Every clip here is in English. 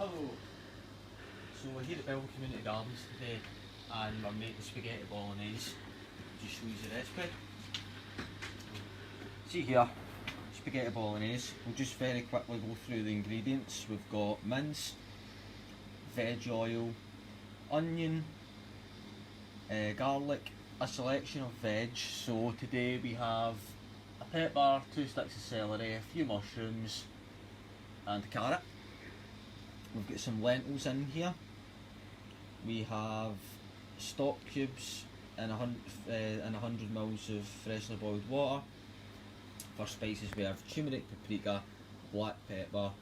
Hello. So we're here at Bell Community Gardens today and we're making spaghetti bolognese. Just show you the recipe. See here, spaghetti bolognese. We'll just very quickly go through the ingredients. We've got mince, veg oil, onion, garlic, a selection of veg. So today we have a pepper, 2 sticks of celery, a few mushrooms and a carrot. We've got some lentils in here. We have stock cubes and 100 ml of freshly boiled water. For spices we have turmeric, paprika, black pepper,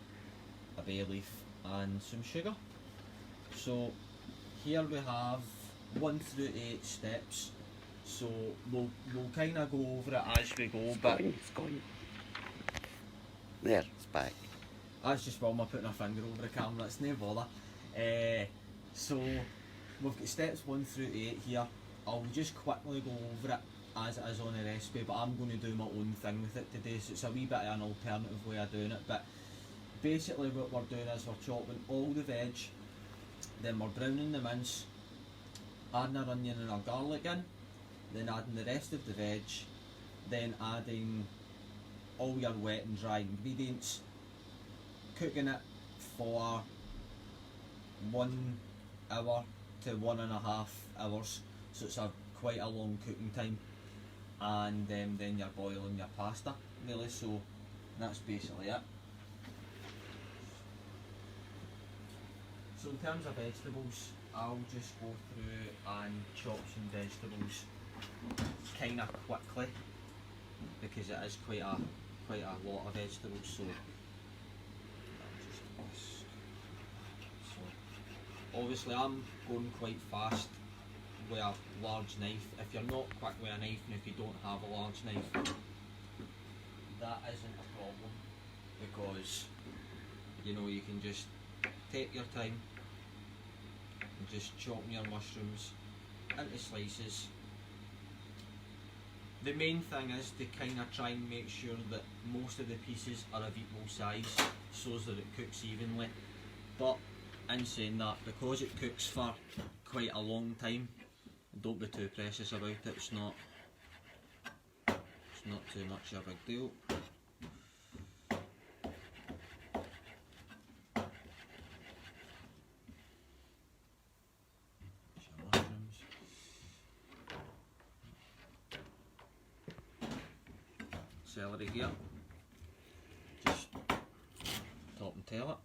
a bay leaf and some sugar. So here we have 1 through 8 steps. So we'll kind of go over it as we go. But it's going. There, it's back. That's just Wilma putting her finger over the camera, it's no bother. So we've got steps 1 through 8 here. I'll just quickly go over it as it is on the recipe, but I'm going to do my own thing with it today, so it's a wee bit of an alternative way of doing it. But basically what we're doing is we're chopping all the veg, then we're browning the mince, adding our onion and our garlic in, then adding the rest of the veg, then adding all your wet and dry ingredients, cooking it for 1 hour to 1.5 hours, so it's quite a long cooking time, and then you're boiling your pasta really, so that's basically it. So in terms of vegetables, I'll just go through and chop some vegetables kind of quickly because it is quite a lot of vegetables. So obviously I'm going quite fast with a large knife. If you're not quick with a knife and if you don't have a large knife, that isn't a problem, because you know you can just take your time and just chop your mushrooms into slices. The main thing is to kind of try and make sure that most of the pieces are of equal size so that it cooks evenly. But in saying that, because it cooks for quite a long time, don't be too precious about it. It's not too much of a big deal. Celery here, just top and tail it.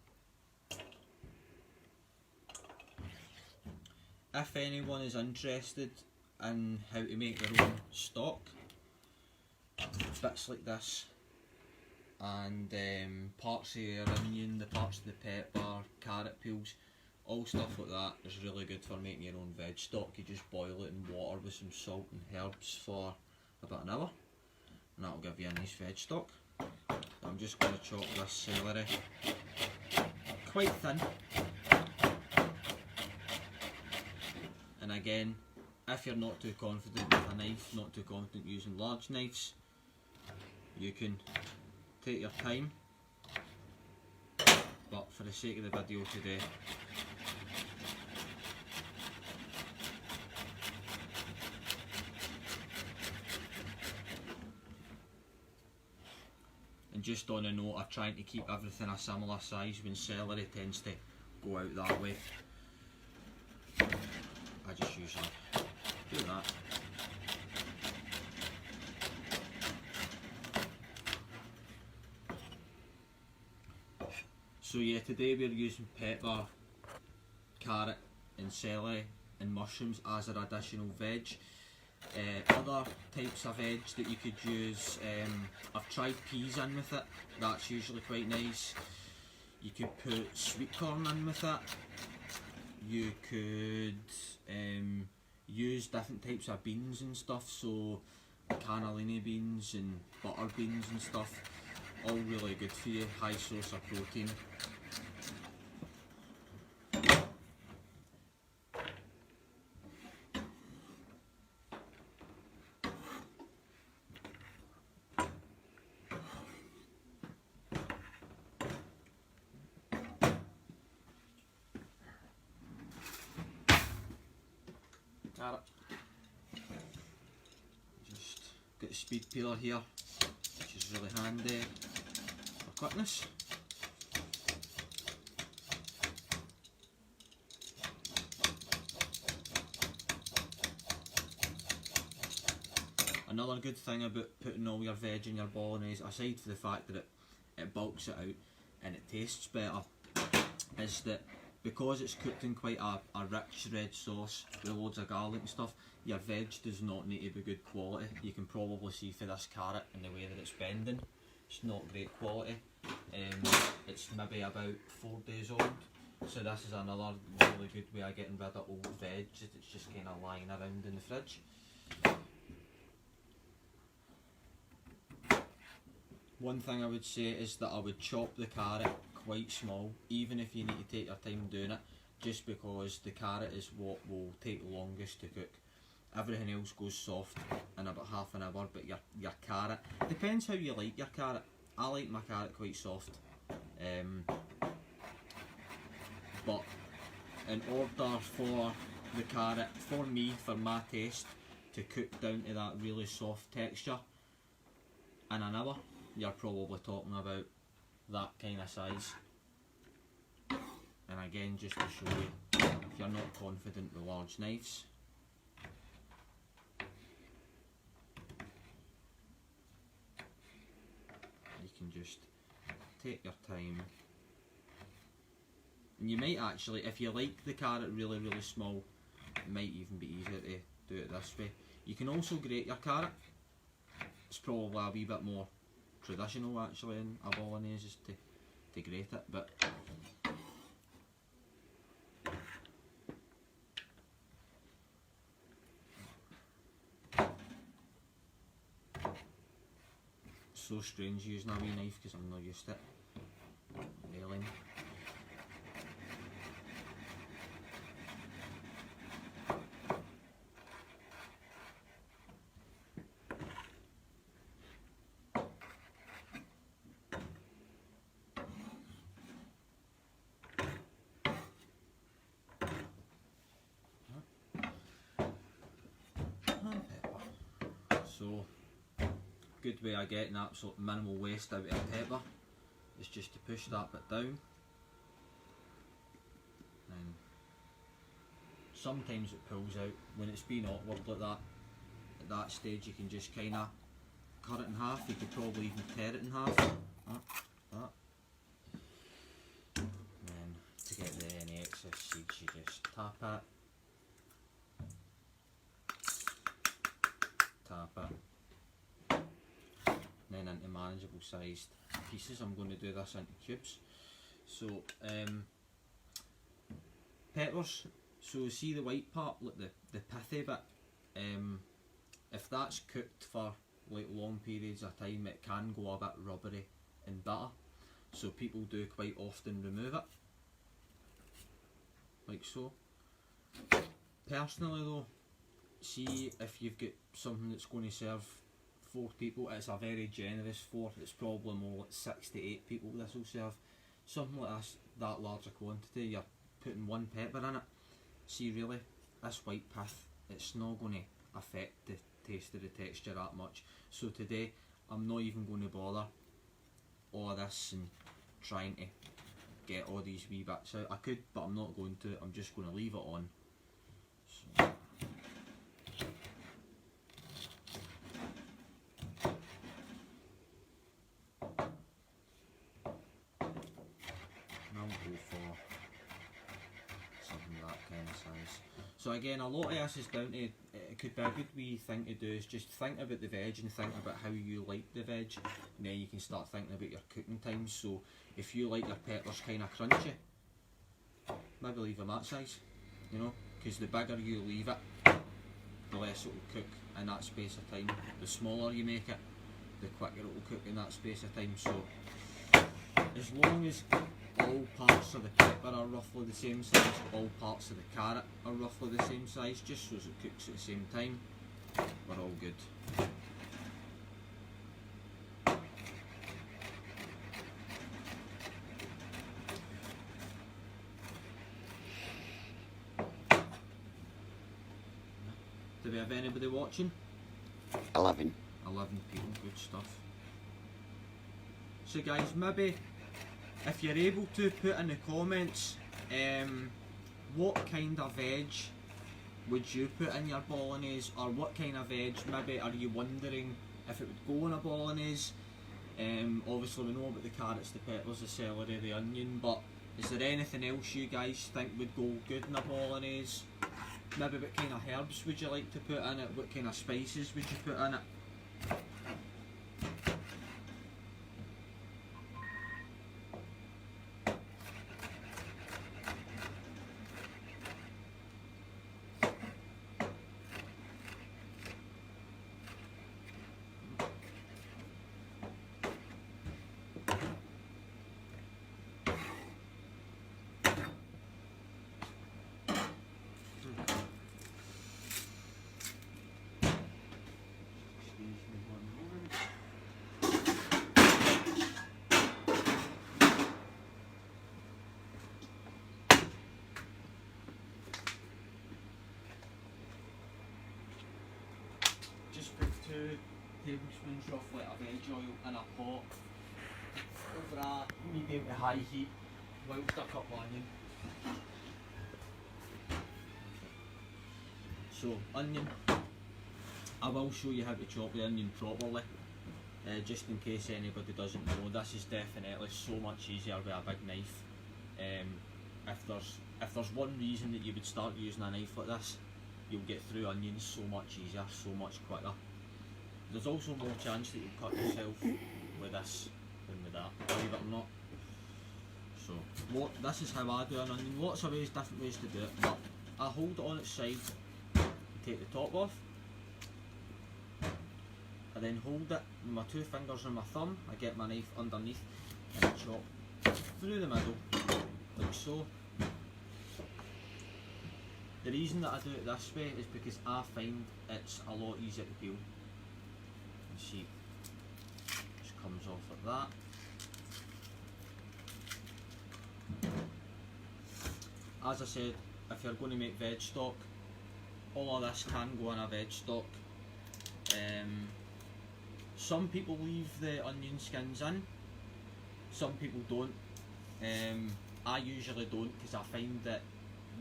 If anyone is interested in how to make their own stock, bits like this, and parts of your onion, the parts of the pepper, carrot peels, all stuff like that is really good for making your own veg stock. You just boil it in water with some salt and herbs for about an hour, and that'll give you a nice veg stock. I'm just going to chop this celery quite thin. And again, if you're not too confident with a knife, not too confident using large knives, you can take your time, but for the sake of the video today, and just on a note of trying to keep everything a similar size when celery tends to go out that way, I just usually do that. So yeah, today we're using pepper, carrot and celery and mushrooms as our additional veg. Other types of veg that you could use, I've tried peas in with it, that's usually quite nice. You could put sweet corn in with it. You could use different types of beans and stuff, so cannellini beans and butter beans and stuff, all really good for you, high source of protein. carrot. Just got the speed peeler here, which is really handy for quickness. Another good thing about putting all your veg in your bolognese, aside from the fact that it bulks it out and it tastes better, is that because it's cooked in quite a rich red sauce with loads of garlic and stuff, your veg does not need to be good quality. You can probably see for this carrot and the way that it's bending, it's not great quality. It's maybe about 4 days old, so this is another really good way of getting rid of old veg that's just kind of lying around in the fridge. One thing I would say is that I would chop the carrot quite small, even if you need to take your time doing it, just because the carrot is what will take longest to cook. Everything else goes soft in about half an hour, but your carrot, depends how you like your carrot. I like my carrot quite soft, but in order for the carrot, for me, for my taste, to cook down to that really soft texture in an hour, you're probably talking about that kind of size. And again, just to show you, if you're not confident with large knives, you can just take your time. And you might actually, if you like the carrot really small, it might even be easier to do it this way. You can also grate your carrot. It's probably a wee bit more traditional actually in a bolognese is to grate it, but so strange using a wee knife because I'm not used to it. Railing. So, good way of getting absolute minimal waste out of your pepper is just to push that bit down, and sometimes it pulls out. When it's been awkward like that, at that stage you can just kind of cut it in half. You could probably even tear it in half, that. And then to get any excess seeds you just tap it, then into manageable sized pieces. I'm going to do this into cubes. So peppers, so see the white part, like the pithy bit, if that's cooked for like long periods of time, it can go a bit rubbery and bitter, so people do quite often remove it, like so. Personally though, see if you've got something that's going to serve 4 people, it's a very generous 4, it's probably more like 6 to 8 people this will serve. Something like this, that larger quantity, you're putting 1 pepper in it. See really, this white pith, it's not going to affect the taste of the texture that much. So today, I'm not even going to bother all of this and trying to get all these wee bits out. I could, but I'm not going to, I'm just going to leave it on. So. So again, a lot of this is down to, it could be a good wee thing to do is just think about the veg and think about how you like the veg, and then you can start thinking about your cooking times. So if you like your peppers kind of crunchy, maybe leave them that size, you know, because the bigger you leave it, the less it will cook in that space of time. The smaller you make it, the quicker it will cook in that space of time. So as long as all parts of the pepper are roughly the same size, all parts of the carrot are roughly the same size, just so as it cooks at the same time, we're all good. Do we have anybody watching? 11. 11 people, good stuff. So guys, maybe if you're able to put in the comments what kind of veg would you put in your bolognese, or what kind of veg maybe are you wondering if it would go in a bolognese. Obviously we know about the carrots, the peppers, the celery, the onion, but is there anything else you guys think would go good in a bolognese? Maybe what kind of herbs would you like to put in it, what kind of spices would you put in it? Just put 2 tablespoons roughly of veg oil in a pot over a medium to high heat whilst I cut my onion. So onion, I will show you how to chop the onion properly, just in case anybody doesn't know. This is definitely so much easier with a big knife. If there's one reason that you would start using a knife like this, you'll get through onions so much easier, so much quicker. There's also more chance that you'll cut yourself with this than with that, believe it or not. So this is how I do an onion. Lots of different ways to do it, but I hold it on its side, take the top off, I then hold it with my 2 fingers and my thumb, I get my knife underneath and I chop through the middle, like so. The reason that I do it this way is because I find it's a lot easier to peel. You see, just comes off like that. As I said, if you're going to make veg stock, all of this can go in a veg stock. Some people leave the onion skins in, some people don't. I usually don't, because I find that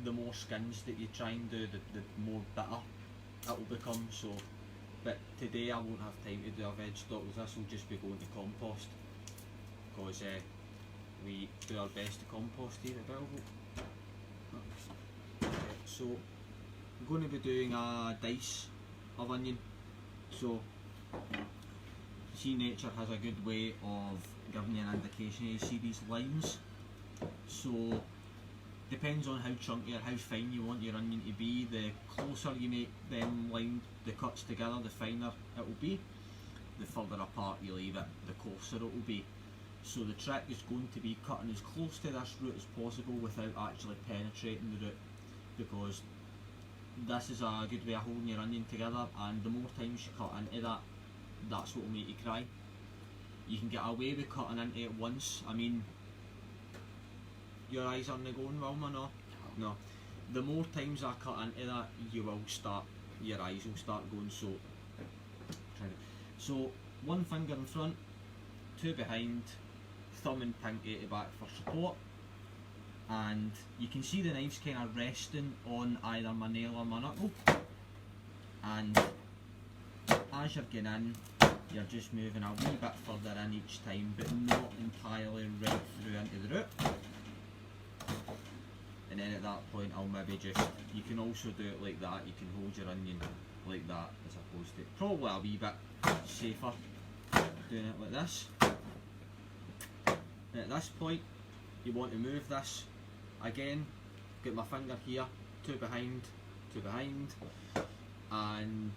the more skins that you try and do, the more bitter it will become. So, but today I won't have time to do a veg stock, because this will just be going to compost, because we do our best to compost here at Belvolt. So I'm going to be doing a dice of onion. So see, nature has a good way of giving you an indication. You see these lines, so depends on how chunky or how fine you want your onion to be. The closer you make them the cuts together, the finer it will be. The further apart you leave it, the closer it will be. So the trick is going to be cutting as close to this root as possible without actually penetrating the root, because this is a good way of holding your onion together, and the more times you cut into that, that's what will make you cry. You can get away with cutting into it once. I mean, your eyes aren't going, Wilma, no? No. The more times I cut into that, your eyes will start going. So 1 finger in front, 2 behind, thumb and pinky at the back for support, and you can see the knife's kind of resting on either my nail or my knuckle, and as you're getting in, you're just moving a wee bit further in each time, but not entirely right through into the root. And then at that point I'll maybe you can also do it like that, you can hold your onion like that, as opposed to probably a wee bit safer doing it like this. And at this point you want to move this again, get my finger here, 2 behind, 2 behind, and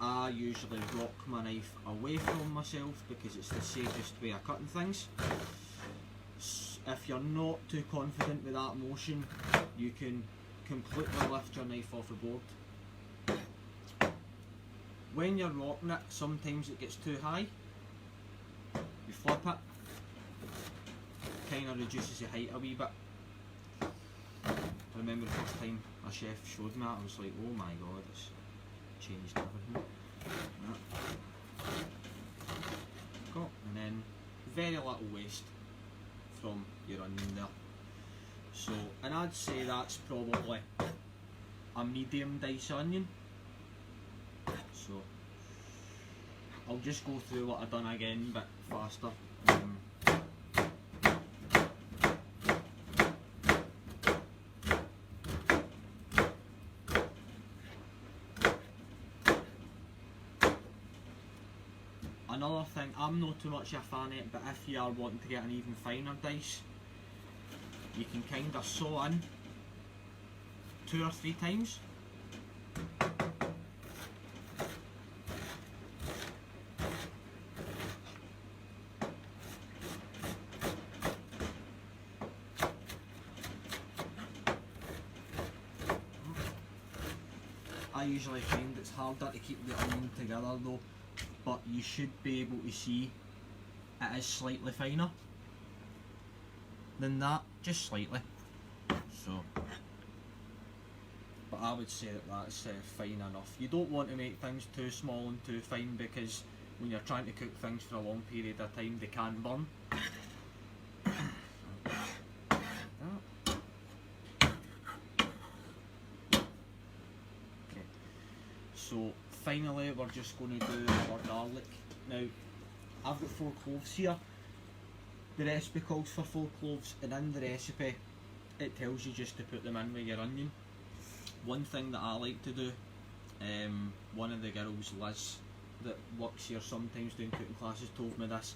I usually rock my knife away from myself because it's the safest way of cutting things. If you're not too confident with that motion, you can completely lift your knife off the board. When you're rocking it, sometimes it gets too high. You flip it, kind of reduces the height a wee bit. I remember the first time a chef showed me that, I was like, oh my god, changed everything. Got, and then very little waste from your onion there. So, and I'd say that's probably a medium dice onion. So, I'll just go through what I've done again a bit faster. Another thing, I'm not too much a fan of it, but if you are wanting to get an even finer dice, you can kind of saw in 2 or 3 times. I usually find it's harder to keep the onion together though, but you should be able to see it is slightly finer than that, just slightly. So, but I would say that that's fine enough. You don't want to make things too small and too fine, because when you're trying to cook things for a long period of time, they can burn. Okay. So finally, we're just going to do our garlic. Now, I've got 4 cloves here. The recipe calls for 4 cloves, and in the recipe it tells you just to put them in with your onion. One thing that I like to do, one of the girls, Liz, that works here sometimes doing cooking classes, told me this: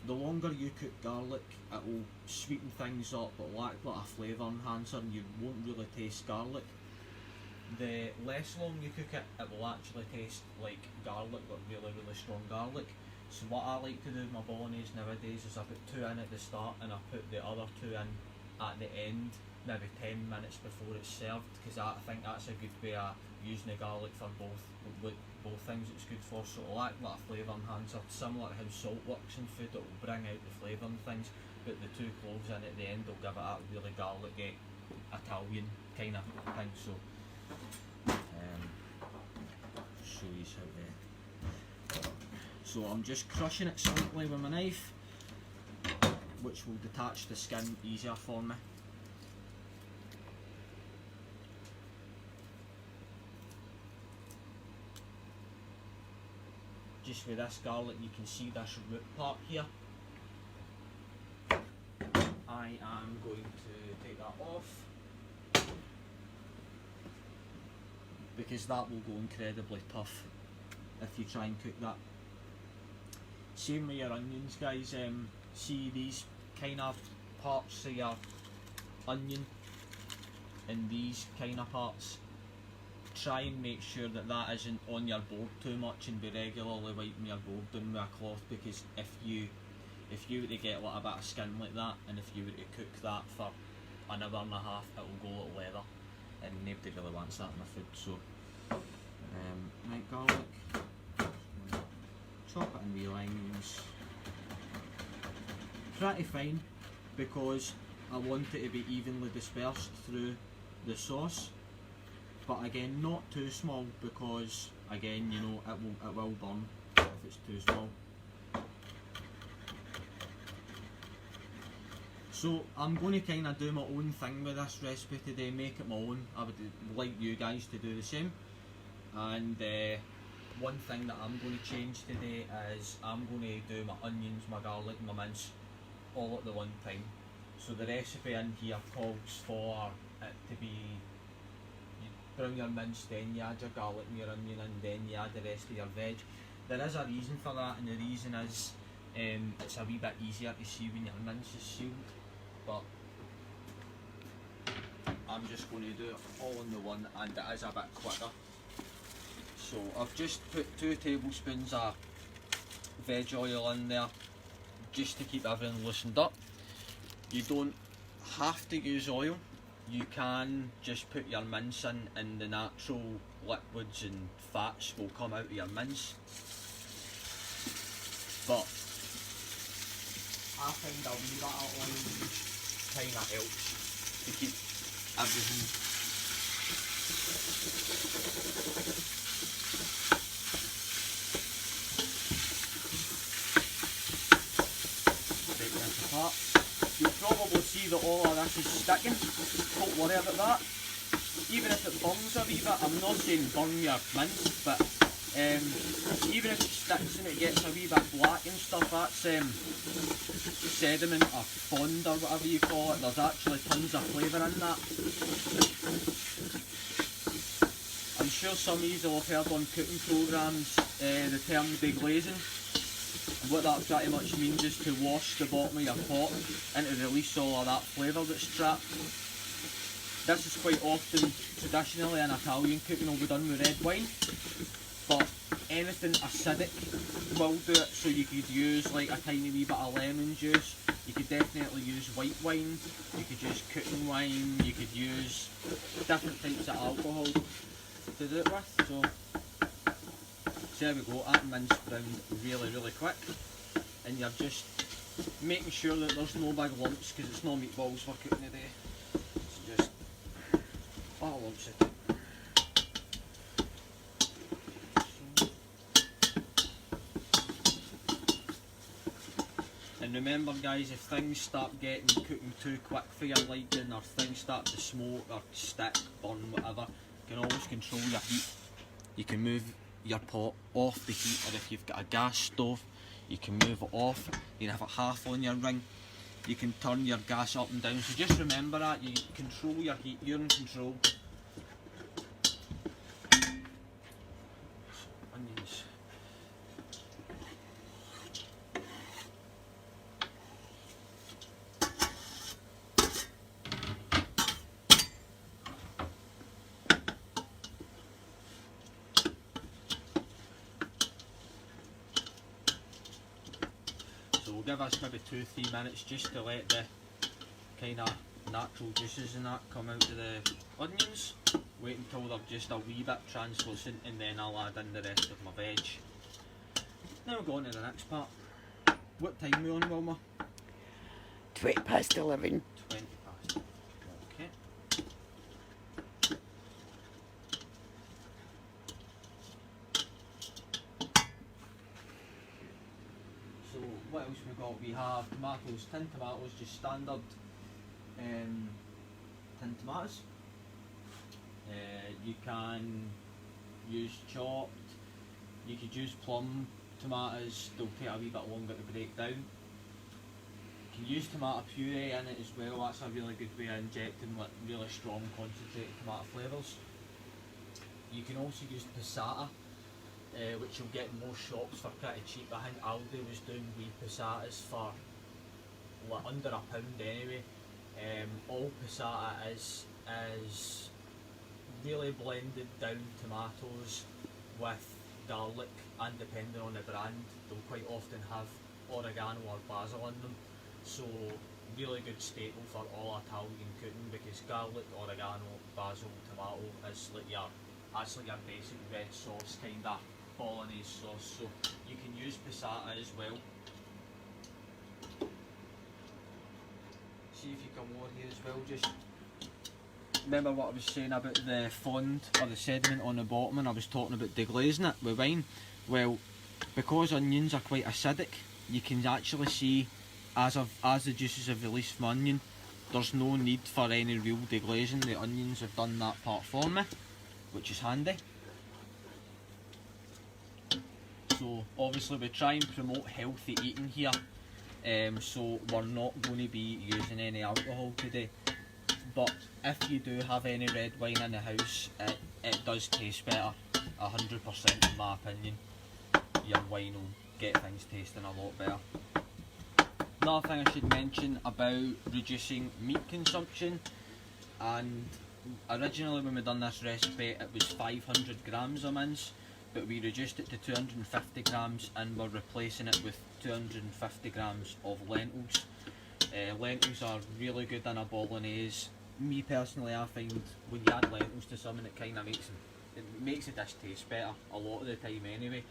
the longer you cook garlic, it will sweeten things up, but lack like a flavour enhancer, and you won't really taste garlic. The less long you cook it, it will actually taste like garlic, but really strong garlic. So what I like to do with my Bolognese nowadays is I put 2 in at the start, and I put the other 2 in at the end, maybe 10 minutes before it's served, because I think that's a good way of using the garlic for both things it's good for. So it'll act like a flavour enhancer, similar to how salt works in food. It will bring out the flavour and things, but the 2 cloves in at the end will give it a really garlicky Italian kind of thing. So show you how to. So I'm just crushing it slightly with my knife, which will detach the skin easier for me. Just with this garlic, you can see this root part here. I am going to take that off, because that will go incredibly tough if you try and cook that. Same with your onions, guys. See these kind of parts of your onion and these kind of parts. Try and make sure that that isn't on your board too much, and be regularly wiping your board down with a cloth, because if you were to get like a bit of skin like that, and if you were to cook that for an hour and a half, it will go like leather, and nobody really wants that in their food. So, right, garlic. Chop it in wee lines, pretty fine, because I want it to be evenly dispersed through the sauce, but again not too small, because again, you know, it will burn if it's too small. So I'm going to kind of do my own thing with this recipe today, make it my own. I would like you guys to do the same. And one thing that I'm going to change today is I'm going to do my onions, my garlic, my mince all at the one time. So the recipe in here calls for it to be, you brown your mince, then you add your garlic and your onion, and then you add the rest of your veg. There is a reason for that, and the reason is it's a wee bit easier to see when your mince is sealed, but I'm just going to do it all in the one, and it is a bit quicker. So I've just put 2 tablespoons of veg oil in there, just to keep everything loosened up. You don't have to use oil, you can just put your mince in, and the natural liquids and fats will come out of your mince. But I find a wee bit of oil kind of helps to keep everything see that all of this is sticking, don't worry about that. Even if it burns a wee bit, I'm not saying burn your mince, but even if it sticks and it gets a wee bit black and stuff, that's sediment or fond or whatever you call it. There's actually tons of flavour in that. I'm sure some of you will have heard on cooking programmes the term deglazing. What that pretty much means is to wash the bottom of your pot and to release all of that flavour that's trapped. This is quite often, traditionally in Italian cooking, will be done with red wine, but anything acidic will do it. So you could use like a tiny wee bit of lemon juice, you could definitely use white wine, you could use cooking wine, you could use different types of alcohol to do it with. So there we go, that minced brown really quick, and you're just making sure that there's no big lumps because it's no meatballs we're cooking today. So just lumps of and remember guys, if things start getting cooking too quick for your liking, or things start to smoke or stick, burn, whatever, you can always control your heat. You can move your pot off the heat, or if you've got a gas stove, you can move it off. You can have it half on your ring. You can turn your gas up and down. So just remember that, you control your heat, you're in control. Onions. So we'll give us maybe 2-3 minutes just to let the kind of natural juices and that come out of the onions. Wait until they're just a wee bit translucent, and then I'll add in the rest of my veg. Now we'll go on to the next part. What time are we on, Wilma? 20 past 11. 20 past. Okay. So what else we got? We have tomatoes, tin tomatoes, just standard tin tomatoes. You can use chopped, you could use plum tomatoes, they'll take a wee bit longer to break down. You can use tomato puree in it as well, that's a really good way of injecting like really strong concentrated tomato flavours. You can also use passata, which you'll get in most shops for pretty cheap. I think Aldi was doing wee passatas for like under £1 anyway. All passata is really blended down tomatoes with garlic, and depending on the brand, they'll quite often have oregano or basil in them. So really good staple for all Italian cooking, because garlic, oregano, basil, tomato is like your basic red sauce kind of Bolognese sauce. So you can use passata as well. See if you come over here as well, just remember what I was saying about the fond or the sediment on the bottom, and I was talking about deglazing it with wine. Well, because onions are quite acidic, you can actually see as the juices have released from onion, there's no need for any real deglazing. The onions have done that part for me, which is handy. So obviously we try and promote healthy eating here, so we're not going to be using any alcohol today. But if you do have any red wine in the house, it does taste better, 100% in my opinion. Your wine will get things tasting a lot better. Another thing I should mention about reducing meat consumption, and originally when we done this recipe it was 500 grams of mince, but we reduced it to 250 grams and we're replacing it with 250 grams of lentils. Lentils are really good in a Bolognese. Me personally, I find when you add lentils to something, it kind of makes the dish taste better a lot of the time anyway.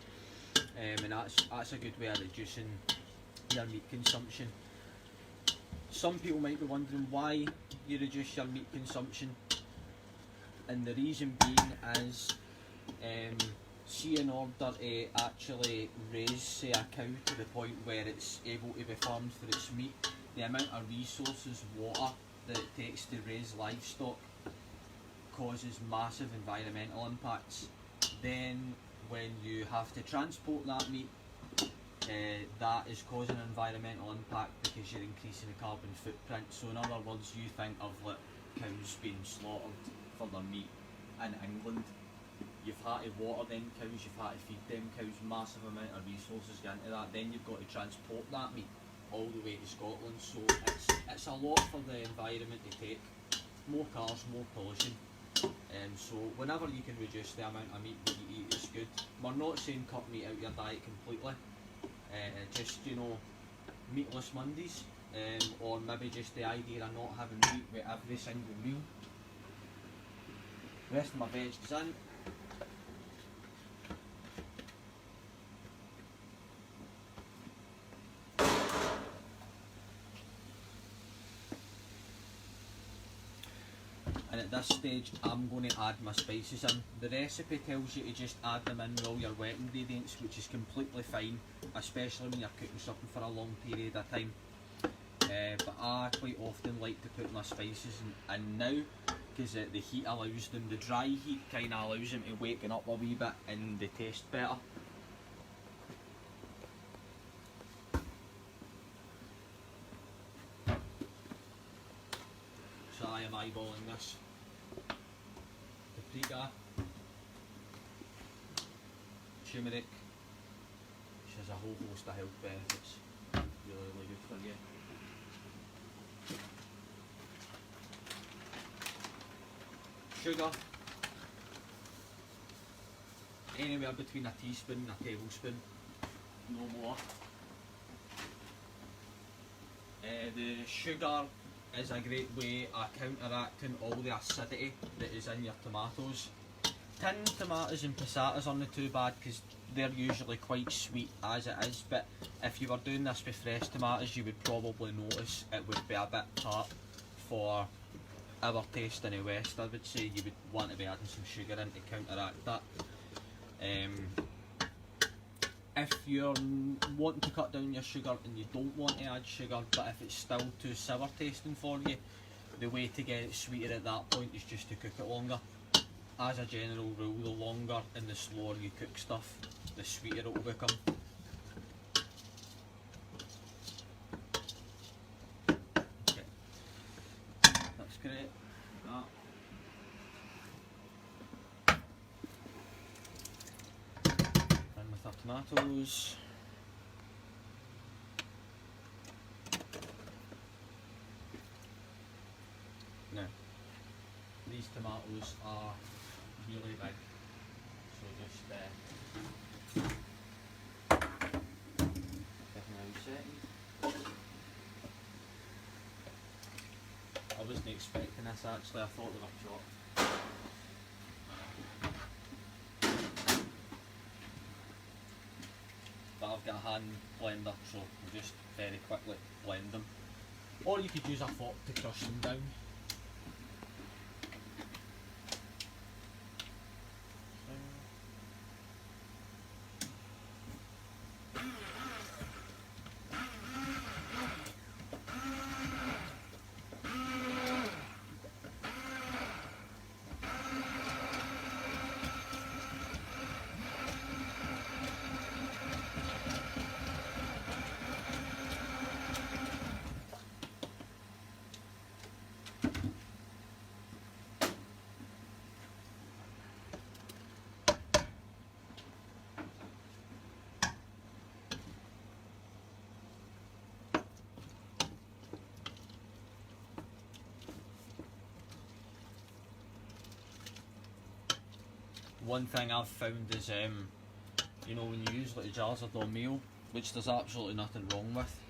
And that's a good way of reducing your meat consumption. Some people might be wondering why you reduce your meat consumption, and the reason being is, see, in order to actually raise, say, a cow to the point where it's able to be farmed for its meat, the amount of resources, water, that it takes to raise livestock causes massive environmental impacts. Then when you have to transport that meat, that is causing an environmental impact because you're increasing the carbon footprint. So in other words, you think of like cows being slaughtered for their meat in England. You've had to water them cows, you've had to feed them cows, massive amount of resources go into that. Then you've got to transport that meat all the way to Scotland. So it's a lot for the environment to take. More cars, more pollution. So whenever you can reduce the amount of meat that you eat, it's good. We're not saying cut meat out your diet completely. Just, you know, meatless Mondays, or maybe just the idea of not having meat with every single meal. Rest of my veg is in. And at this stage I'm going to add my spices in. The recipe tells you to just add them in with all your wet ingredients, which is completely fine, especially when you're cooking something for a long period of time. But I quite often like to put my spices in now, because the heat allows them, the dry heat kind of allows them to waken up a wee bit and they taste better. So I am eyeballing this. Paprika, turmeric, which has a whole host of health benefits. Really, really good for you. Sugar, anywhere between a teaspoon and a tablespoon, no more. The sugar is a great way of counteracting all the acidity that is in your tomatoes. Tinned tomatoes and passatas aren't too bad because they're usually quite sweet as it is, but if you were doing this with fresh tomatoes, you would probably notice it would be a bit tart. For our taste in the West, I would say you would want to be adding some sugar in to counteract that. If you're wanting to cut down your sugar and you don't want to add sugar, but if it's still too sour tasting for you, the way to get it sweeter at that point is just to cook it longer. As a general rule, the longer and the slower you cook stuff, the sweeter it will become. Okay, that's great. That. And with our tomatoes. Now, these tomatoes are really big, so just I wasn't expecting this actually, I thought they were chopped. But I've got a hand blender, so we'll just very quickly blend them. Or you could use a fork to crush them down. One thing I've found is, you know, when you use like jars of meal, which there's absolutely nothing wrong with,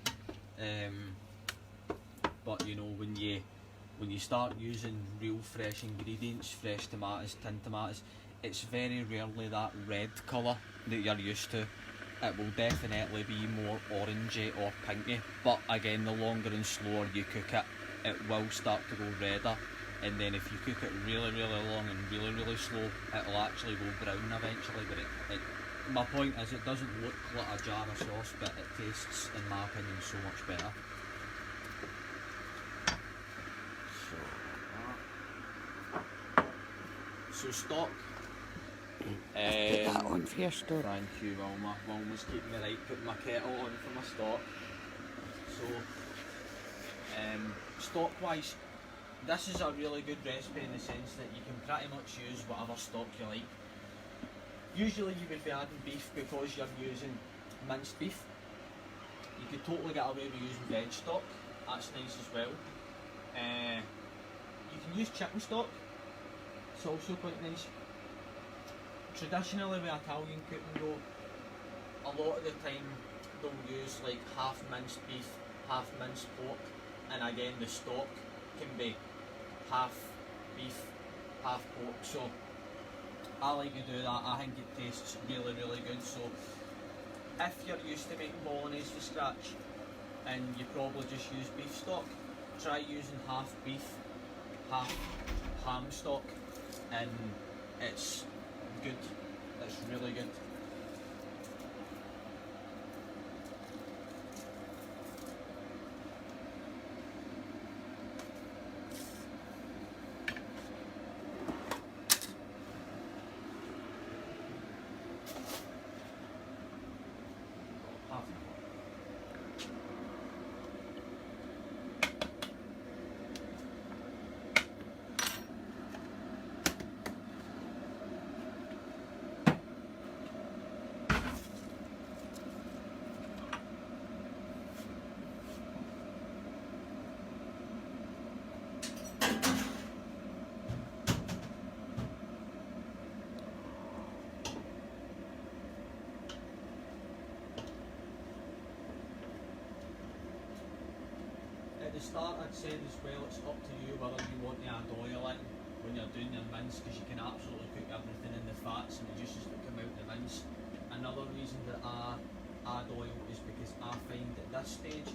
but you know, when you start using real fresh ingredients, fresh tomatoes, tinned tomatoes, it's very rarely that red colour that you're used to. It will definitely be more orangey or pinky, but again, the longer and slower you cook it, it will start to go redder. And then if you cook it really, really long and really, really slow, it'll actually go brown eventually. But my point is, it doesn't look like a jar of sauce, but it tastes, in my opinion, so much better. So stock. Put that on for your store. Thank you, Wilma. Wilma's keeping me right, putting my kettle on for my stock. So, stock wise, this is a really good recipe in the sense that you can pretty much use whatever stock you like. Usually you would be adding beef because you're using minced beef. You could totally get away with using veg stock, that's nice as well. You can use chicken stock, it's also quite nice. Traditionally with Italian cooking though, a lot of the time they'll use like half minced beef, half minced pork, and again the stock can be half beef, half pork. So I like to do that, I think it tastes really good. So if you're used to making bolognese from scratch and you probably just use beef stock, try using half beef, half ham stock, and it's good, it's really good. At the start I'd said as well, it's up to you whether you want to add oil in when you're doing your mince, because you can absolutely cook everything in the fats and the juices that come out of the mince. Another reason that I add oil is because I find at this stage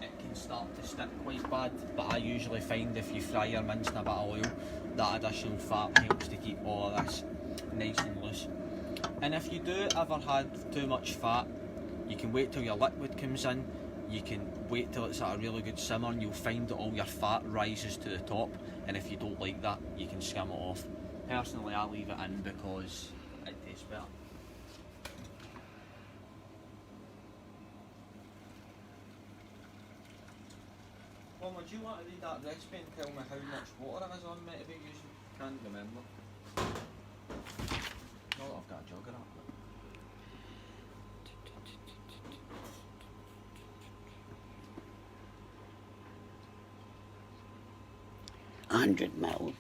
it can start to stick quite bad, but I usually find if you fry your mince in a bit of oil, that additional fat helps to keep all of this nice and loose. And if you do ever had too much fat, you can wait till your liquid comes in. You can wait till it's at a really good simmer and you'll find that all your fat rises to the top, and if you don't like that, you can skim it off. Personally, I leave it in because it tastes better. Well, would you want to read that recipe and tell me how much water it is I'm meant to be using? Can't remember. Not that I've got a jug of that. 100 ml.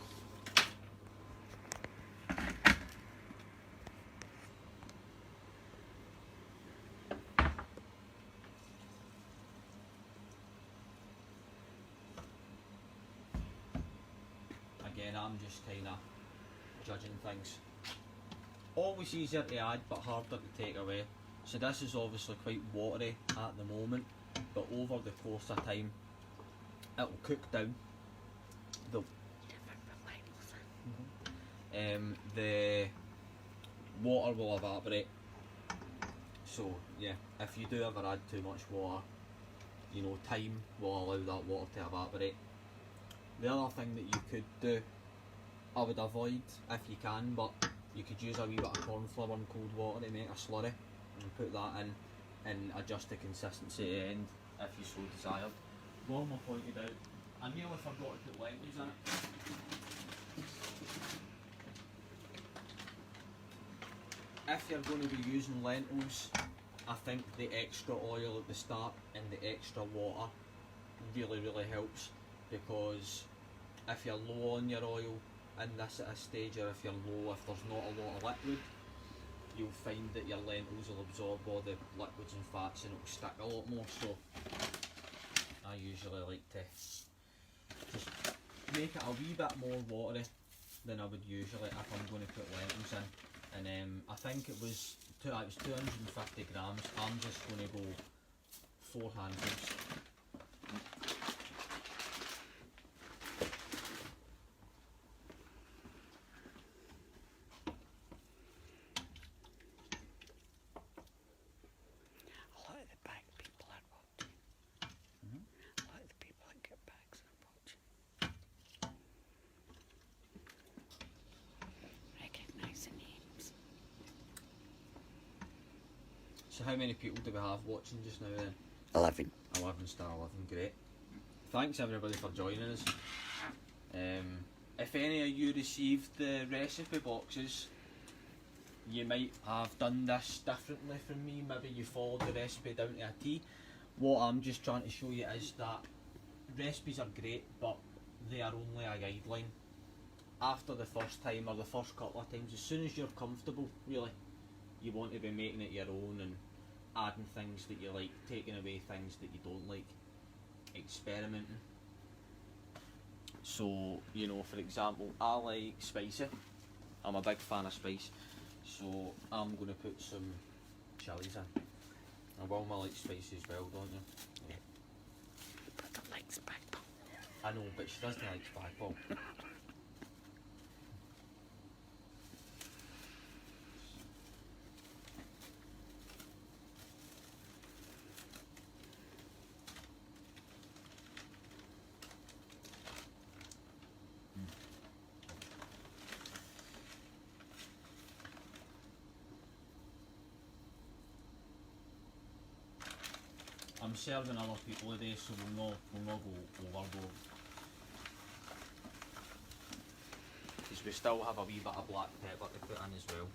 Again, I'm just kind of judging things. Always easier to add but harder to take away. So this is obviously quite watery at the moment, but over the course of time it'll cook down. The water will evaporate. So yeah, if you do ever add too much water, you know, time will allow that water to evaporate. The other thing that you could do, I would avoid if you can, but you could use a wee bit of corn flour and cold water to make a slurry and put that in and adjust the consistency at the end if you so desired. Wilma pointed out, I nearly forgot to put lentils in it. If you're going to be using lentils, I think the extra oil at the start and the extra water really helps, because if you're low on your oil in this at a stage, or if you're low, if there's not a lot of liquid, you'll find that your lentils will absorb all the liquids and fats and it'll stick a lot more. So I usually like to just make it a wee bit more watery than I would usually if I'm going to put lentils in. And I think it was 250 grams. I'm just going to go 4 handfuls. A lot of the bag people are watching. A lot of the people that get bags are watching. So how many people do we have watching just now then? 11. 11 star 11, great. Thanks everybody for joining us. If any of you received the recipe boxes, you might have done this differently from me. Maybe you followed the recipe down to a T. What I'm just trying to show you is that recipes are great, but they are only a guideline. After the first time or the first couple of times, as soon as you're comfortable, really, you want to be making it your own and adding things that you like, taking away things that you don't like, experimenting. So, you know, for example, I like spicy. I'm a big fan of spice, so I'm going to put some chilies in. And Wilma likes spicy as well, don't you? Yeah. But I like spaghetti. I know, but she doesn't like spaghetti. I'm serving other people today, so we'll not go overboard. Because we still have a wee bit of black pepper to put in as well.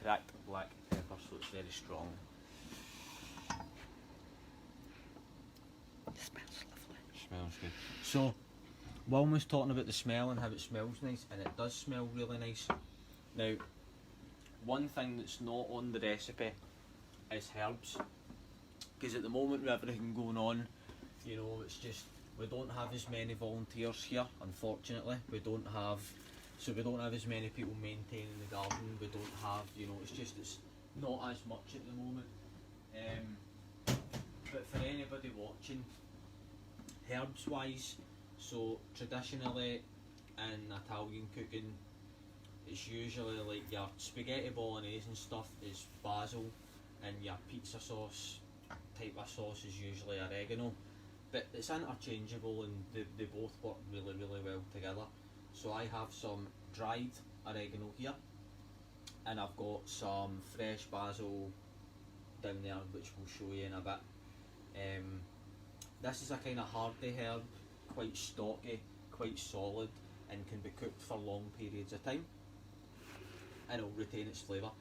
Cracked black pepper, so it's very strong. It smells lovely. Smells good. So, Wilma's talking about the smell and how it smells nice, and it does smell really nice. Now, one thing that's not on the recipe is herbs, because at the moment with everything going on, you know, it's just, we don't have as many volunteers here, unfortunately. We don't have as many people maintaining the garden. We don't have, you know, it's not as much at the moment. But for anybody watching, herbs wise, so traditionally in Italian cooking, it's usually like your spaghetti bolognese and stuff is basil, and your pizza sauce type of sauce is usually oregano. But it's interchangeable and they both work really, really well together. So I have some dried oregano here, and I've got some fresh basil down there, which we'll show you in a bit. This is a kind of hardy herb, quite stocky, quite solid, and can be cooked for long periods of time, and it'll retain its flavour.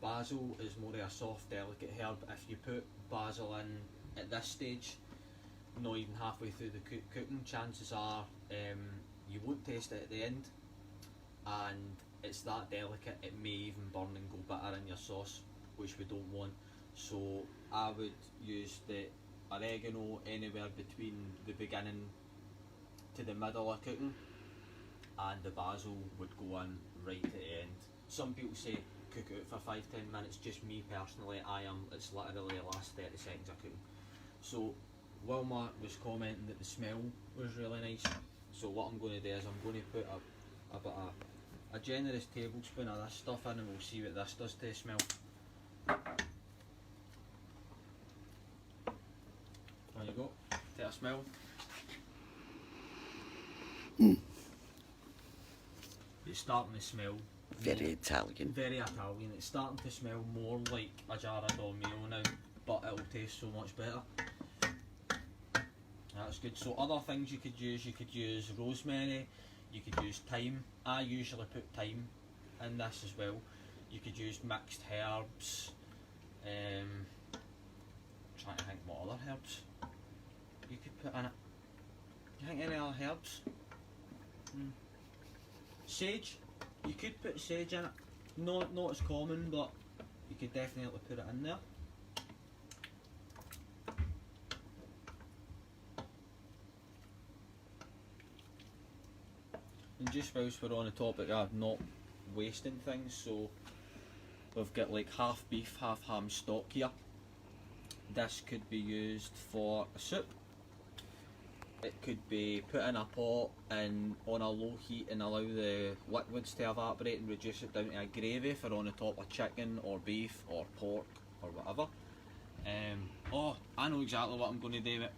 Basil is more of a soft, delicate herb. If you put basil in at this stage, not even halfway through the cooking, chances are you won't taste it at the end, and it's that delicate it may even burn and go bitter in your sauce, which we don't want. So I would use the oregano anywhere between the beginning to the middle of cooking, and the basil would go in right at the end. Some people say cook it for 5-10 minutes. Just me personally, it's literally the last 30 seconds of cooking. So Wilma was commenting that the smell was really nice. So what I'm going to do is I'm going to put a generous tablespoon of this stuff in, and we'll see what this does to the smell. There you go. Take a smell. It's starting to smell Very Italian. Very Italian. It's starting to smell more like a jar of Dolmio now, but it'll taste so much better. That's good. So other things you could use rosemary, you could use thyme. I usually put thyme in this as well. You could use mixed herbs. Trying to think what other herbs you could put in it. Do you think any other herbs? Sage. You could put sage in it. Not as common, but you could definitely put it in there. And just whilst we're on the topic of not wasting things, so we've got like half beef, half ham stock here. This could be used for a soup. It could be put in a pot and on a low heat and allow the liquids to evaporate and reduce it down to a gravy for on the top of chicken or beef or pork or whatever. Oh, I know exactly what I'm going to do with it.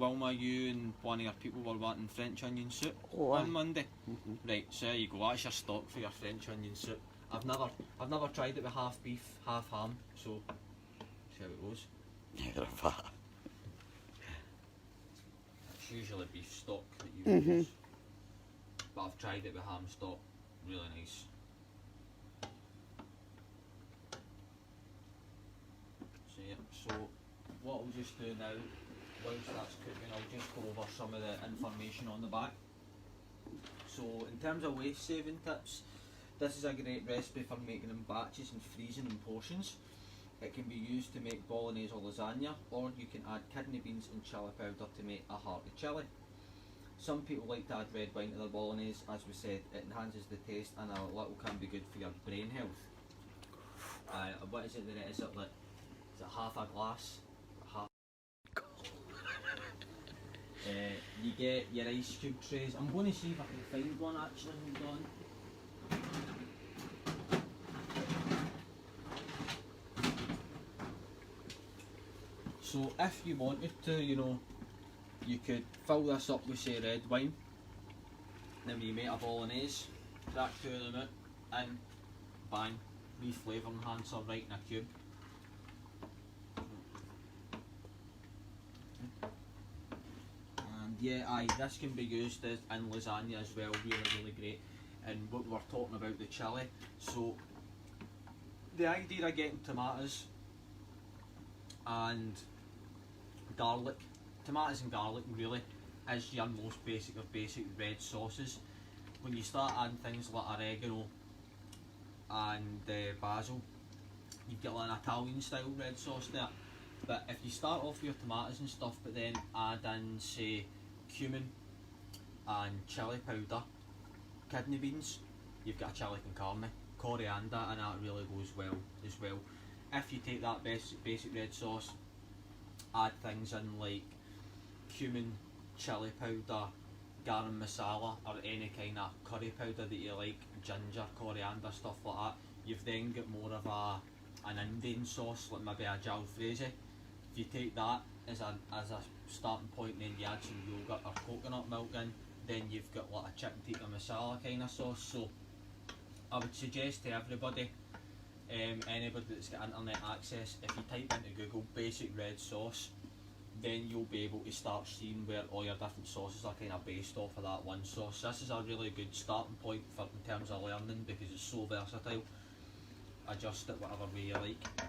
Wilma, you and one of your people were wanting French onion soup Oh, aye. on Monday. Right, so there you go. That's your stock for your French onion soup. I've never tried it with half beef, half ham. So see how it goes. Neither have I. It's usually beef stock that you use, but I've tried it with ham stock. Really nice. So yeah. So what I'll just do now, whilst that's cooking, I'll just go over some of the information on the back. So in terms of waste saving tips, this is a great recipe for making in batches and freezing in portions. It can be used to make bolognese or lasagna, or you can add kidney beans and chili powder to make a hearty chili. Some people like to add red wine to their bolognese. As we said, it enhances the taste and a little can be good for your brain health. What is it that it is? Is it half a glass? Half. You get your ice cube trays. I'm going to see if I can find one actually. Hold on. So if you wanted to, you could fill this up with say red wine. Then when you make a bolognese, crack two of them out, in, bang, wee flavour enhancer right in a cube. And yeah, this can be used in lasagna as well, really great. And what we're talking about, the chilli. So the idea of getting tomatoes and garlic, tomatoes and garlic really is your most basic of basic red sauces. When you start adding things like oregano and basil, you get like an Italian style red sauce there. But if you start off with your tomatoes and stuff, but then add in say cumin and chili powder, kidney beans, you've got a chili con carne, coriander, and that really goes well as well. If you take that basic red sauce, add things in like cumin, chili powder, garam masala, or any kind of curry powder that you like, ginger, coriander, stuff like that, you've then got more of an Indian sauce, like maybe a jalfrezi. If you take that as a starting point, then you add some yogurt or coconut milk in, then you've got like a chicken tikka masala kind of sauce. So I would suggest to everybody, anybody that's got internet access, if you type into Google basic red sauce, then you'll be able to start seeing where all your different sauces are kind of based off of that one sauce. This is a really good starting point for in terms of learning, because it's so versatile. Adjust it whatever way you like.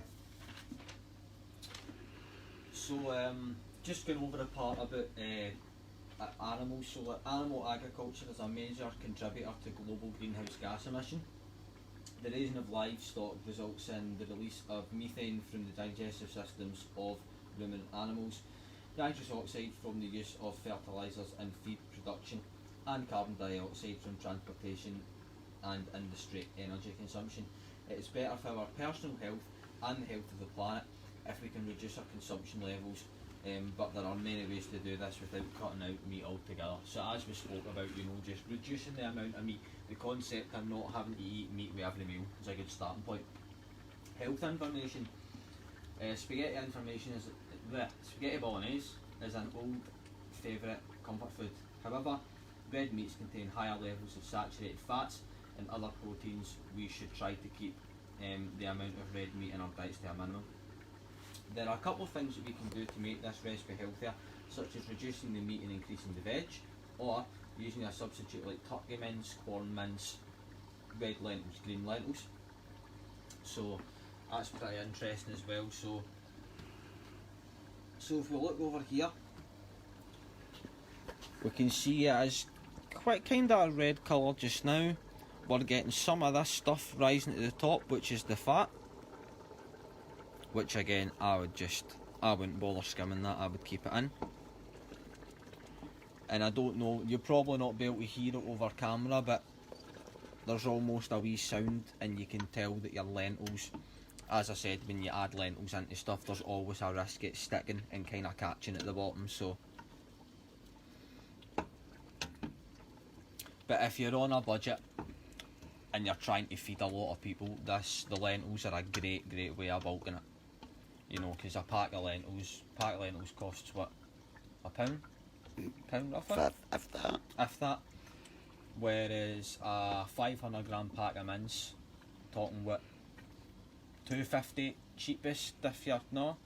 So just going over the part about animals. So animal agriculture is a major contributor to global greenhouse gas emission. The raising of livestock results in the release of methane from the digestive systems of ruminant animals, nitrous oxide from the use of fertilisers in feed production, and carbon dioxide from transportation and industry energy consumption. It is better for our personal health and the health of the planet if we can reduce our consumption levels, but there are many ways to do this without cutting out meat altogether. So as we spoke about, just reducing the amount of meat, the concept of not having to eat meat with every meal is a good starting point. Health information. Spaghetti information is the spaghetti bolognese is an old favourite comfort food. However, red meats contain higher levels of saturated fats and other proteins. We should try to keep the amount of red meat in our diets to a minimum. There are a couple of things that we can do to make this recipe healthier, such as reducing the meat and increasing the veg, or using a substitute like turkey mince, corn mince, red lentils, green lentils. So that's pretty interesting as well. So if we look over here, we can see it is quite kind of a red colour just now. We're getting some of this stuff rising to the top, which is the fat, which again I wouldn't bother skimming that, I would keep it in. And I don't know, you'll probably not be able to hear it over camera, but there's almost a wee sound and you can tell that your lentils, as I said, when you add lentils into stuff, there's always a risk it's sticking and kind of catching at the bottom. So, but if you're on a budget and you're trying to feed a lot of people, the lentils are a great way of bulking it. Because a pack of lentils costs what, a pound roughly, If that. if that. Whereas a 500 gram pack of mince, talking what, 250 cheapest if you're no,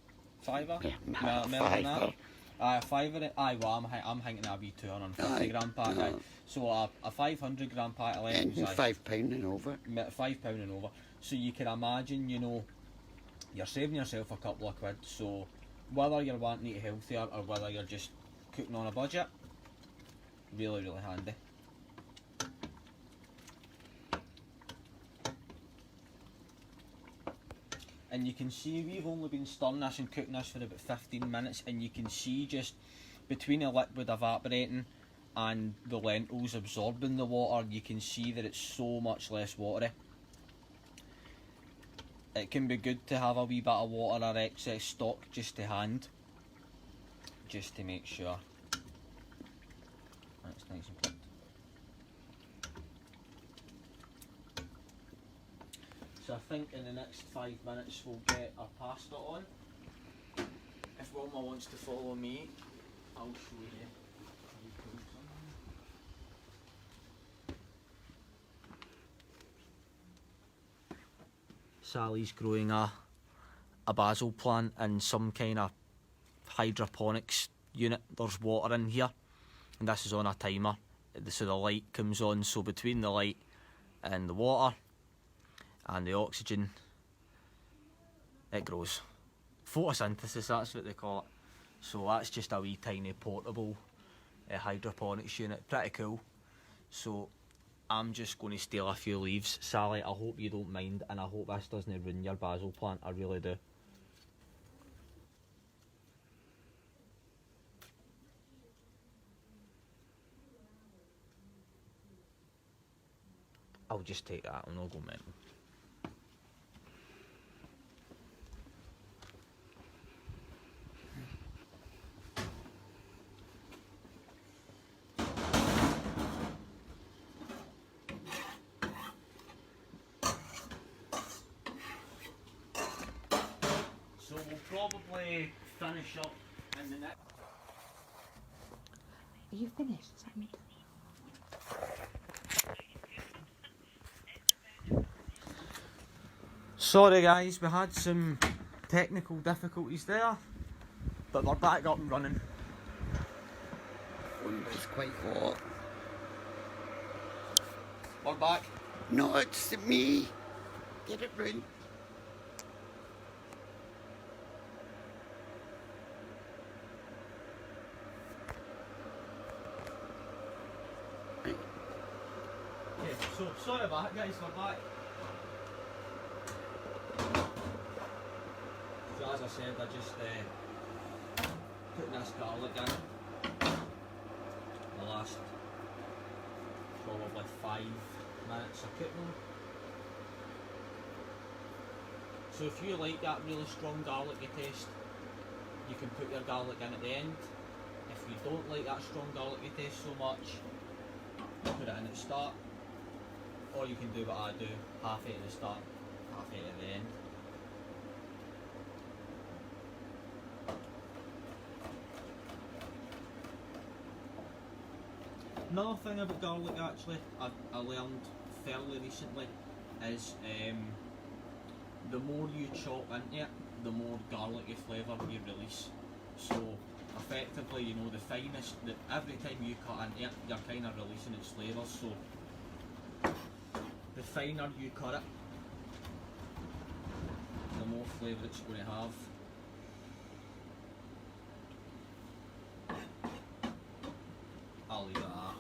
fiver. Yeah, More than that. fiver. Aye, a fiver. Aye, well, I'm thinking a wee 250 gram pack. no. Aye. So a 500 gram pack of And lentils. £5 and over. £5 and over. So you can imagine, you know, you're saving yourself a couple of quid. So whether you're wanting to eat healthier or whether you're just cooking on a budget, really, really handy. And you can see we've only been stirring this and cooking this for about 15 minutes, and you can see just between the liquid evaporating and the lentils absorbing the water, you can see that it's so much less watery. It can be good to have a wee bit of water or excess stock just to hand, just to make sure that's nice and cooked. So I think in the next 5 minutes we'll get our pasta on. If Wilma wants to follow me, I'll show you how you cook something. Sally's growing a basil plant in some kind of hydroponics unit. There's water in here, and this is on a timer, so the light comes on. So between the light and the water and the oxygen, it grows. Photosynthesis, that's what they call it. So that's just a wee tiny portable hydroponics unit, pretty cool. So I'm just going to steal a few leaves. Sally, I hope you don't mind, and I hope this doesn't ruin your basil plant, I really do. I'll just take that, I'll not go mental. So we'll probably finish up in the next... Are you finished, Simon? Sorry guys, we had some technical difficulties there, but we're back up and running. It's quite hot. We're back. No, it's me. Get it round. Okay, so sorry about that guys, we're back. So as I said, I just putting this garlic in the last probably 5 minutes of cooking. So if you like that really strong garlicky taste, you can put your garlic in at the end. If you don't like that strong garlicky taste so much, put it in at the start. Or you can do what I do, half it at the start, half it at the end. Another thing about garlic actually, I learned fairly recently, is the more you chop into it, the more garlicky flavour you release. So effectively, you know, the finest, every time you cut into it, you're kind of releasing its flavours. So the finer you cut it, the more flavour it's going to have. I'll leave it at that.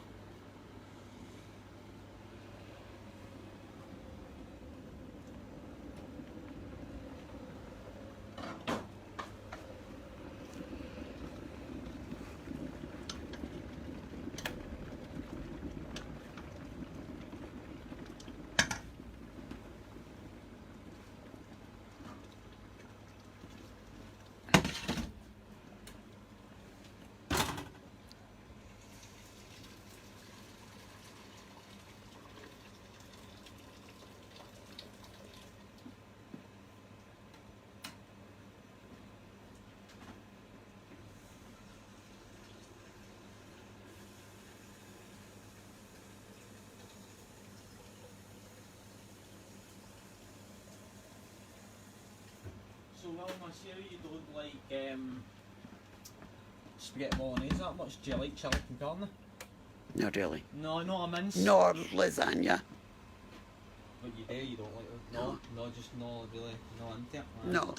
So Wilma, see how you don't like spaghetti bolognese that much, do you like chili con carne? Not really. No, not a mince. Nor lasagna. But you do, you don't like it? No, no, just no, really, no into it? No.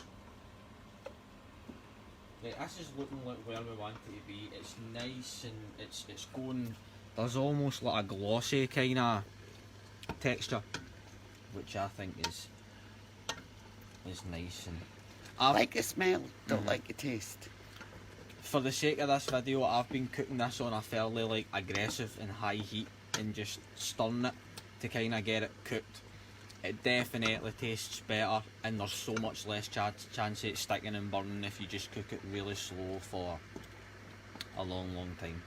Yeah, this is looking like where we want it to be. It's nice and it's going. There's almost like a glossy kind of texture, which I think is nice. And I like the smell, don't like the taste. for the sake of this video, I've been cooking this on a fairly like aggressive and high heat and just stirring it to kind of get it cooked. It definitely tastes better, and there's so much less chance of it sticking and burning if you just cook it really slow for a long time.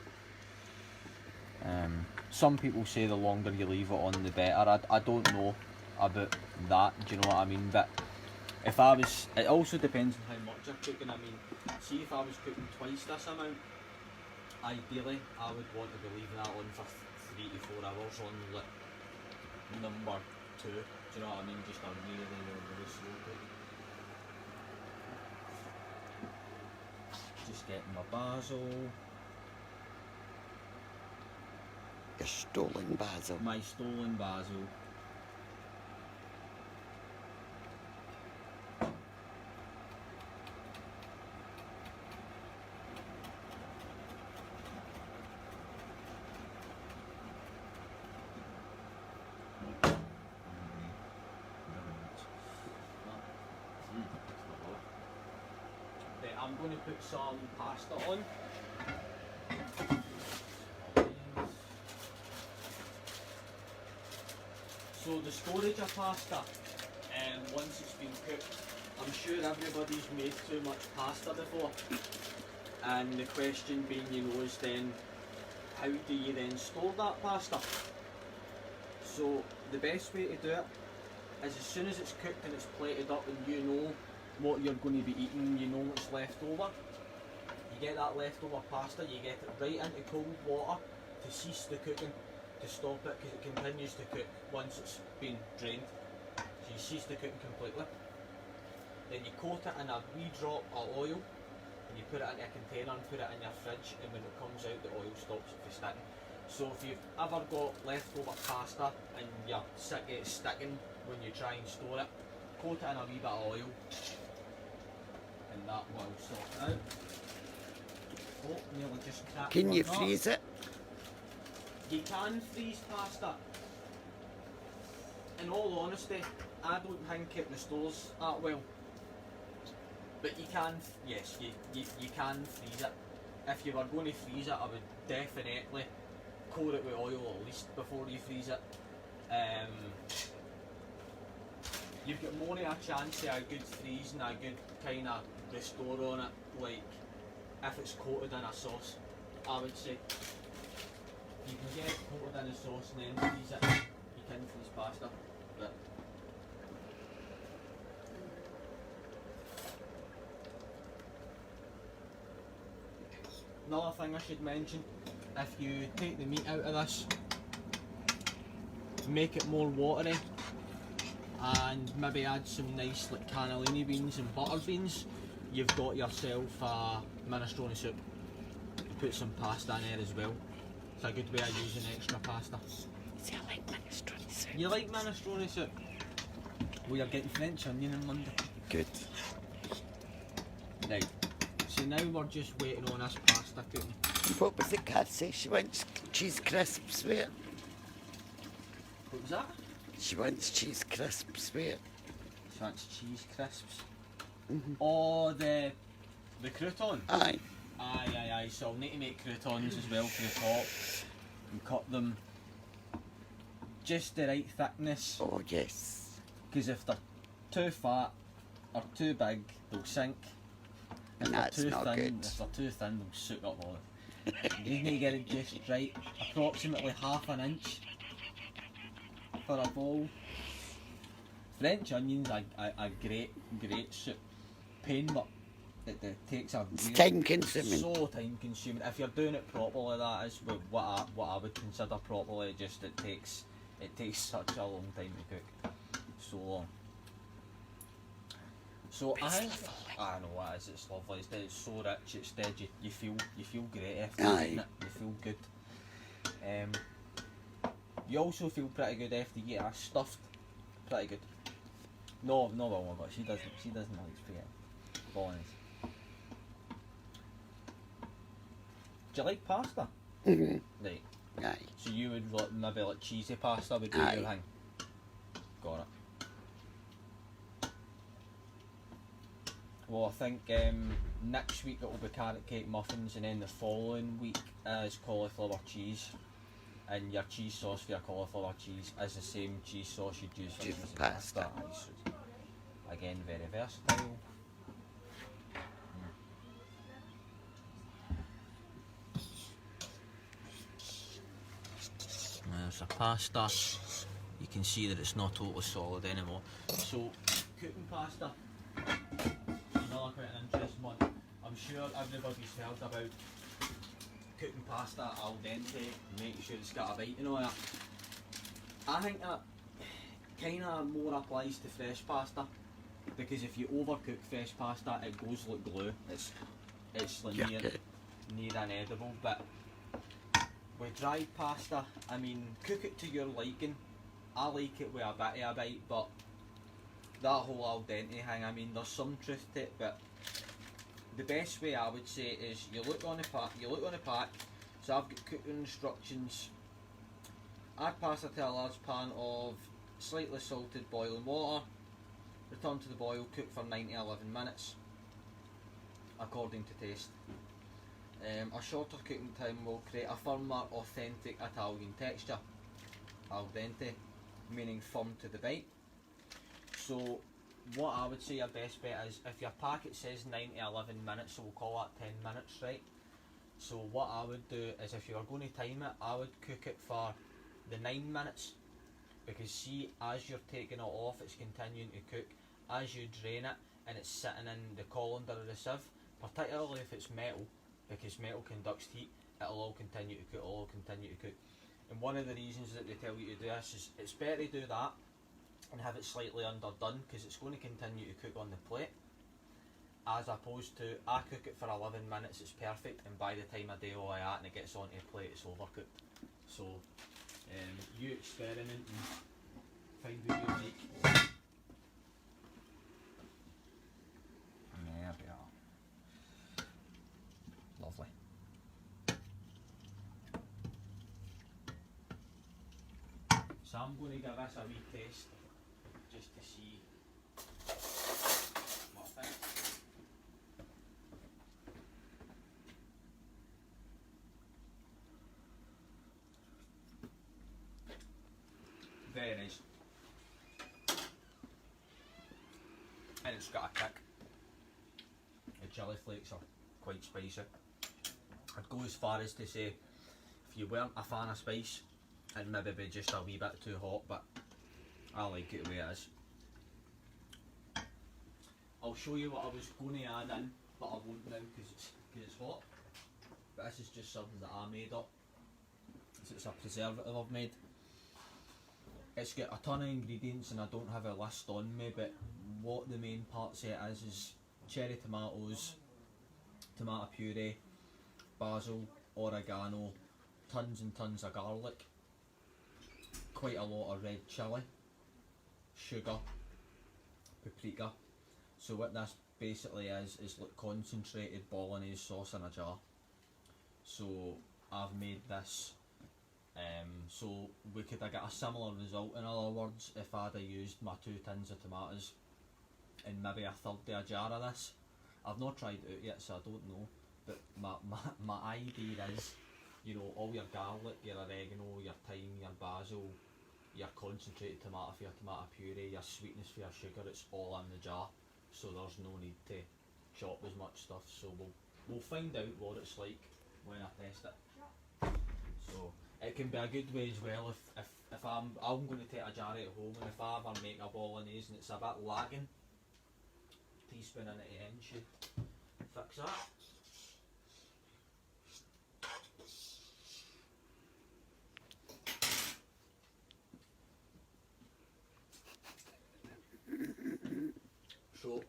Some people say the longer you leave it on, the better. I don't know about that, do you know what I mean? But if I was, it also depends on how much you're cooking. I mean, see if I was cooking twice this amount, ideally I would want to be leaving that on for 3 to 4 hours on like number 2. Do you know what I mean? Just a really slow cook. Just getting my basil. Your stolen basil. My stolen basil. I'm going to put some pasta on. So the storage of pasta, once it's been cooked, I'm sure everybody's made too much pasta before. And the question being, is then, how do you then store that pasta? So the best way to do it is as soon as it's cooked and it's plated up and you know what you're going to be eating, you know what's left over, you get that leftover pasta, you get it right into cold water to cease the cooking, to stop it, because it continues to cook once it's been drained. So you cease the cooking completely. Then you coat it in a wee drop of oil and you put it in a container and put it in your fridge, and when it comes out the oil stops it from sticking. So if you've ever got leftover pasta and you're sick of it sticking when you try and store it, coat it in a wee bit of oil and that will sort it out. Oh, nearly just cracked. Can you freeze it? You can freeze pasta. In all honesty, I don't think it restores that well. But you can, yes, you can freeze it. If you were going to freeze it, I would definitely coat it with oil at least before you freeze it. You've got more of a chance of a good freeze and a good kind of restore on it, like if it's coated in a sauce, I would say. You can get it coated in a sauce and then freeze it. You can freeze pasta, but another thing I should mention, if you take the meat out of this, make it more watery and maybe add some nice like cannellini beans and butter beans, you've got yourself a minestrone soup. You put some pasta in there as well. It's a good way of using extra pasta. See, I like minestrone soup. You like minestrone soup? Well, you're getting French onion on Monday. Good. Right, so now we're just waiting on this pasta cooking. What was it Kat say? She wants cheese crisps with it. What was that? She wants cheese crisps with it. She wants cheese crisps. Oh, the crouton? Aye. Aye. So I'll need to make croutons as well for the top and cut them just the right thickness. Oh, yes. Because if they're too fat or too big, they'll sink. If That's they're too not thin, good. If they're too thin, they'll soak up all it. You need to get it just right, approximately half an inch for a bowl. French onions are great soup. Pain, but it takes a It's really, time consuming. so time consuming. If you're doing it properly, that is what I would consider properly. Just it takes such a long time to cook, so long. So I think, I know it is, it's lovely, it's so rich, it's dead, you feel great after eating it, you feel good. You also feel pretty good after you get a stuffed, pretty good. No Wilma, but she doesn't like spaghetti. Bolognese. Do you like pasta? Right. Aye. So you would maybe like cheesy pasta would be Aye. your thing? Got it. Well, I think next week it will be carrot cake muffins, and then the following week is cauliflower cheese. And your cheese sauce for your cauliflower cheese is the same cheese sauce you'd use for Cheese cheesy pasta. pasta. Aye, so again, very versatile. There's a pasta. You can see that it's not totally solid anymore. So, cooking pasta, another quite an interesting one. I'm sure everybody's heard about cooking pasta al dente, making sure it's got a bite and all that. I think that kind of more applies to fresh pasta, because if you overcook fresh pasta, it goes like glue. It's like near inedible. But with dried pasta, I mean, cook it to your liking. I like it with a bit of a bite, but that whole al dente thing, I mean, there's some truth to it, but the best way I would say is you look on the pack. So I've got cooking instructions. Add pasta to a large pan of slightly salted boiling water. Return to the boil, cook for 9 to 11 minutes, according to taste. A shorter cooking time will create a firmer, authentic Italian texture. Al dente, meaning firm to the bite. So what I would say your best bet is, if your packet says 9 to 11 minutes, so we'll call that 10 minutes, right? So what I would do is, if you were going to time it, I would cook it for the 9 minutes, because see, as you're taking it off, it's continuing to cook. As you drain it and it's sitting in the colander or the sieve, particularly if it's metal, because metal conducts heat, it'll all continue to cook, And one of the reasons that they tell you to do this is it's better to do that and have it slightly underdone, because it's going to continue to cook on the plate, as opposed to I cook it for 11 minutes, it's perfect, and by the time I do all that and it gets onto a plate, it's overcooked. So you experiment and find what you like. There we are. Lovely. So I'm going to give this a wee taste, just to see what I think. Very nice. And it's got a kick. The chilli flakes are quite spicy. I'd go as far as to say, if you weren't a fan of spice, it'd maybe be just a wee bit too hot, but I like it the way it is. I'll show you what I was going to add in, but I won't now because it's hot. But this is just something that I made up. So it's a preservative I've made. It's got a ton of ingredients and I don't have a list on me, but what the main parts of it is cherry tomatoes, tomato puree, basil, oregano, tons and tons of garlic, quite a lot of red chilli, sugar, paprika. So what this basically is like concentrated Bolognese sauce in a jar. So I've made this, so we could have got a similar result, in other words, if I'd have used my 2 tins of tomatoes and maybe a third of a jar of this. I've not tried it out yet, so I don't know, but my idea is, you know, all your garlic, your oregano, your thyme, your basil, your concentrated tomato for your tomato puree, your sweetness for your sugar, it's all in the jar, so there's no need to chop as much stuff. So we'll find out what it's like when I test it. So it can be a good way as well if I'm going to take a jar at home, and if I ever make a bolognese and it's a bit lacking, teaspoon in at the end should fix that. So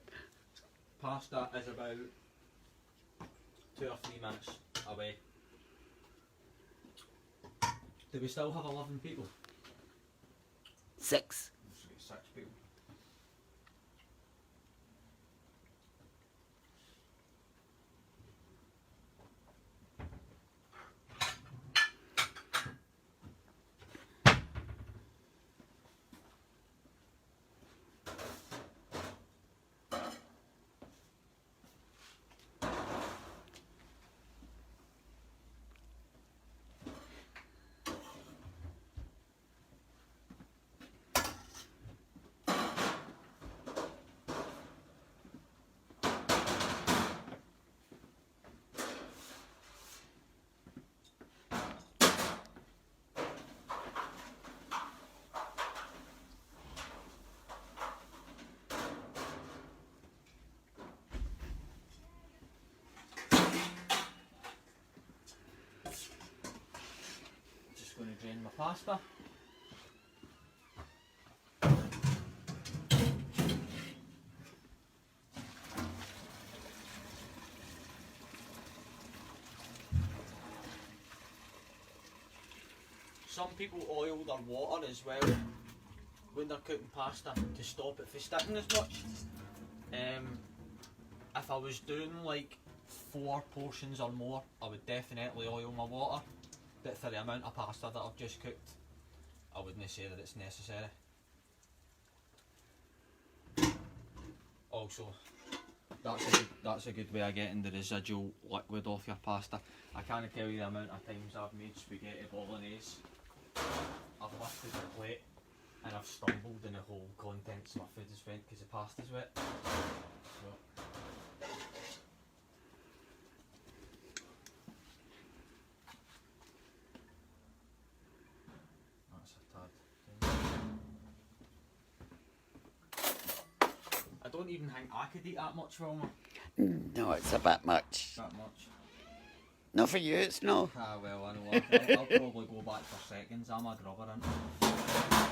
pasta is about 2 or 3 minutes away. Do we still have 11 people? 6. Let's get 6 people. Just going to drain my pasta. Some people oil their water as well when they're cooking pasta to stop it from sticking as much. If I was doing like 4 portions or more, I would definitely oil my water. But for the amount of pasta that I've just cooked, I wouldn't say that it's necessary. Also, that's a good way of getting the residual liquid off your pasta. I can't tell you the amount of times I've made spaghetti bolognese. I've lifted the plate and I've stumbled and the whole contents of my food has went because the pasta's wet. So, that's a tad. I don't even think I could eat that much, Wilma. No, it's a bit much. That much. Not for you, it's no. Ah well, I know. I'll probably go back for seconds. I'm a grubber, ain't I?